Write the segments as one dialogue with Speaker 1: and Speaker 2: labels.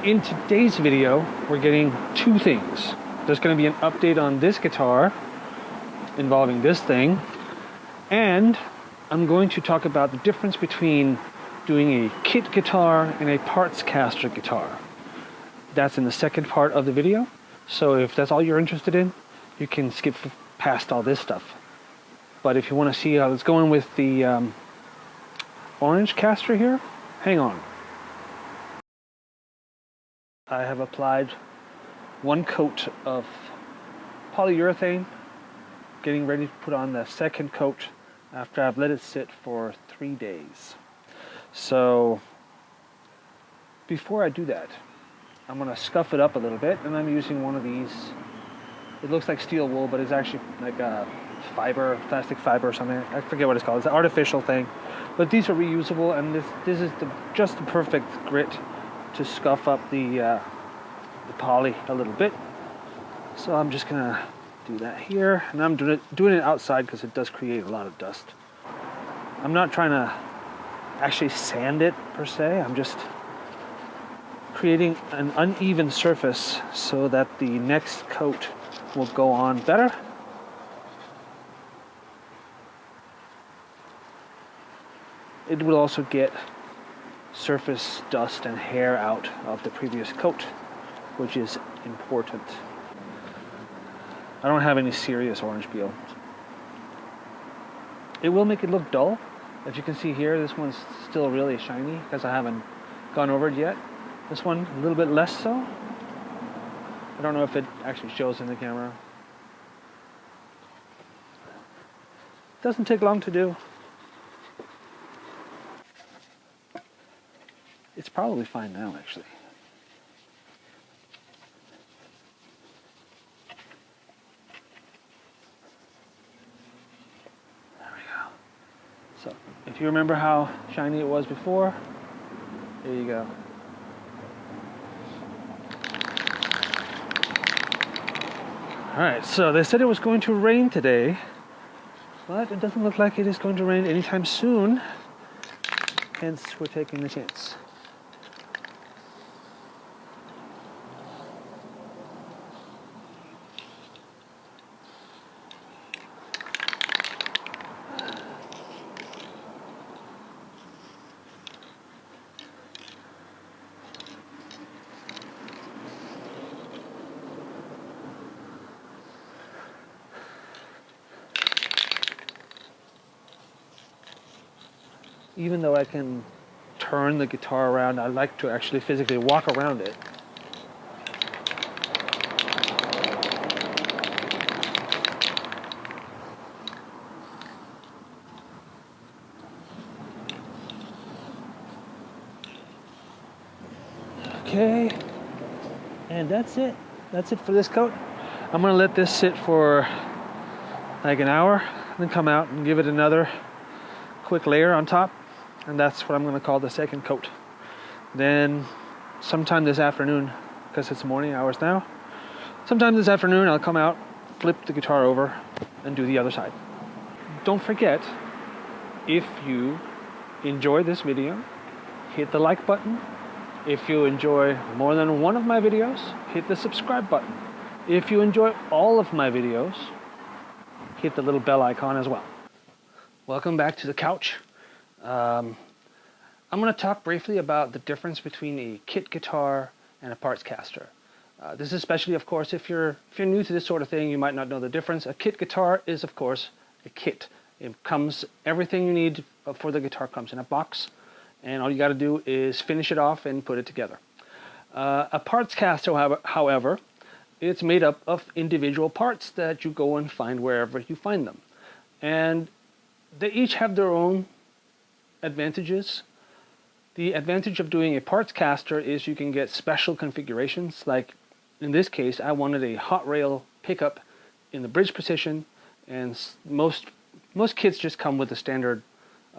Speaker 1: in today's video, we're getting two things. There's going to be an update on this guitar involving this thing, and I'm going to talk about the difference between doing a kit guitar and a Partscaster guitar. That's in the second part of the video, so if that's all you're interested in, you can skip past all this stuff. But if you want to see how it's going with the orange caster here, hang on. I have applied one coat of polyurethane, getting ready to put on the second coat after I've let it sit for 3 days. So before I do that, I'm going to scuff it up a little bit, and I'm using one of these. It looks like steel wool, but it's actually like a fiber, plastic fiber or something. I forget what it's called. It's an artificial thing, but these are reusable, and this is just the perfect grit to scuff up the poly a little bit. So I'm just gonna do that here, and I'm doing it outside because it does create a lot of dust. I'm not trying to actually sand it per se. I'm just creating an uneven surface so that the next coat will go on better. It will also get surface dust and hair out of the previous coat, which is important. I don't have any serious orange peel. It will make it look dull. As you can see here, this one's still really shiny because I haven't gone over it yet. This one, a little bit less so. I don't know if it actually shows in the camera. Doesn't take long to do. It's probably fine now, actually. There we go. So, if you remember how shiny it was before, there you go. Alright, so they said it was going to rain today, but it doesn't look like it is going to rain anytime soon. Hence, we're taking the chance. Even though I can turn the guitar around, I like to actually physically walk around it. Okay, and that's it. That's it for this coat. I'm gonna let this sit for like an hour, then come out and give it another quick layer on top. And that's what I'm going to call the second coat. Then sometime this afternoon, because it's morning hours now, sometime this afternoon I'll come out, flip the guitar over, and do the other side. Don't forget, if you enjoy this video, hit the like button. If you enjoy more than one of my videos, hit the subscribe button. If you enjoy all of my videos, hit the little bell icon as well. Welcome back to the couch. I'm going to talk briefly about the difference between a kit guitar and a Partscaster. This is especially, of course, if you're new to this sort of thing, you might not know the difference. A kit guitar is, of course, a kit. It comes, everything you need for the guitar comes in a box, and all you got to do is finish it off and put it together. A Partscaster, however, it's made up of individual parts that you go and find wherever you find them. And they each have their own advantages. The advantage of doing a Partscaster is you can get special configurations. Like in this case, I wanted a hot rail pickup in the bridge position, and most kits just come with the standard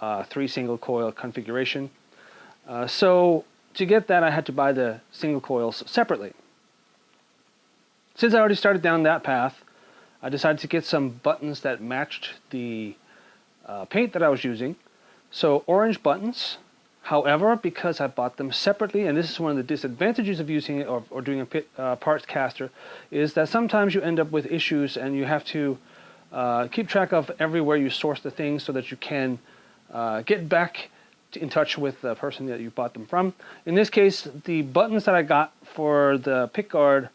Speaker 1: 3 single coil configuration. So to get that, I had to buy the single coils separately. Since I already started down that path, I decided to get some buttons that matched the paint that I was using. So orange buttons However, because I bought them separately, and this is one of the disadvantages of using it or doing a Partscaster, is that sometimes you end up with issues and you have to keep track of everywhere you source the things so that you can get back in touch with the person that you bought them from. In this case, the buttons that I got for the pickguard,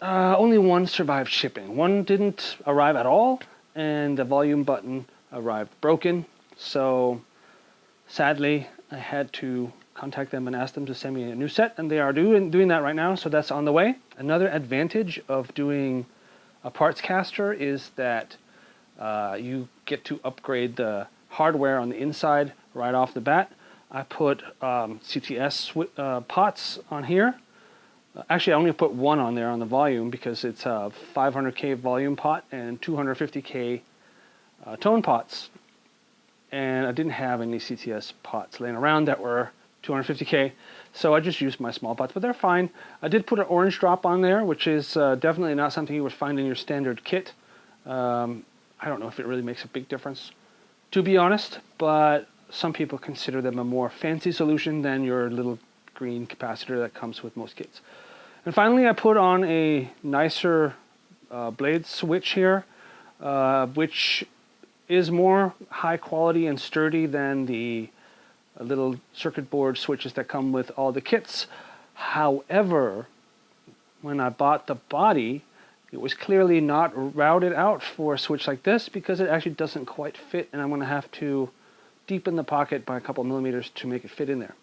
Speaker 1: only one survived shipping. One didn't arrive at all, and the volume button arrived broken. So sadly, I had to contact them and ask them to send me a new set, and they are doing that right now, so that's on the way. Another advantage of doing a Partscaster is that you get to upgrade the hardware on the inside right off the bat. I put CTS pots on here. Actually, I only put one on there on the volume because it's a 500K volume pot and 250K tone pots. And I didn't have any CTS pots laying around that were 250K, so I just used my small pots, but they're fine. I did put an orange drop on there, which is definitely not something you would find in your standard kit. I don't know if it really makes a big difference, to be honest, but some people consider them a more fancy solution than your little green capacitor that comes with most kits. And finally, I put on a nicer blade switch here, which is more high quality and sturdy than the little circuit board switches that come with all the kits. However, when I bought the body, it was clearly not routed out for a switch like this because it actually doesn't quite fit, and I'm going to have to deepen the pocket by a couple millimeters to make it fit in there.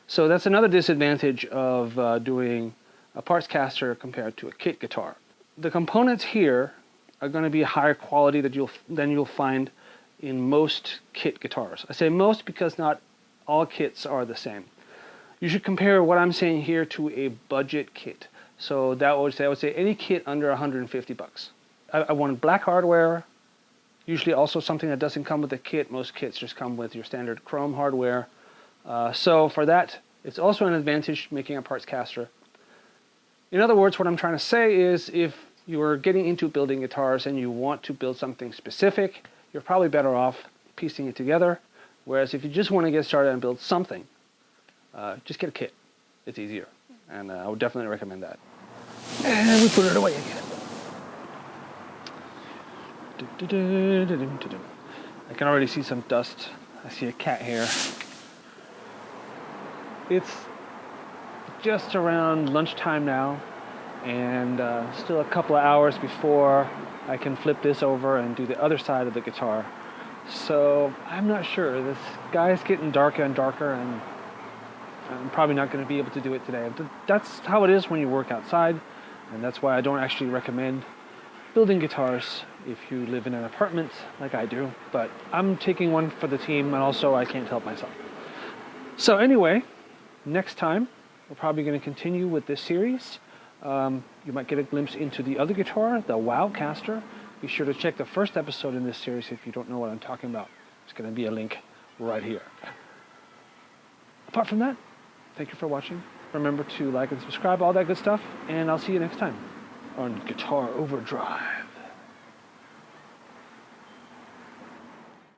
Speaker 1: So that's another disadvantage of doing a Partscaster compared to a kit guitar. The components here are going to be higher quality than you'll find in most kit guitars. I say most because not all kits are the same. You should compare what I'm saying here to a budget kit. So that would say, I would say any kit under 150 bucks. I wanted black hardware, usually also something that doesn't come with a kit. Most kits just come with your standard chrome hardware. So for that, it's also an advantage making a Partscaster. In other words, what I'm trying to say is if you're getting into building guitars and you want to build something specific, you're probably better off piecing it together. Whereas if you just want to get started and build something, just get a kit. It's easier. And I would definitely recommend that. And we put it away again. I can already see some dust. I see a cat hair. It's just around lunchtime now, and still a couple of hours before I can flip this over and do the other side of the guitar. So I'm not sure. The sky's getting darker and darker, and I'm probably not going to be able to do it today. That's how it is when you work outside, and that's why I don't actually recommend building guitars if you live in an apartment like I do. But I'm taking one for the team, and also I can't help myself. So anyway, next time we're probably going to continue with this series. You might get a glimpse into the other guitar, the Wowcaster. Be sure to check the first episode in this series if you don't know what I'm talking about. There's going to be a link right here. Apart from that, thank you for watching. Remember to like and subscribe, all that good stuff, and I'll see you next time on Guitar Overdrive.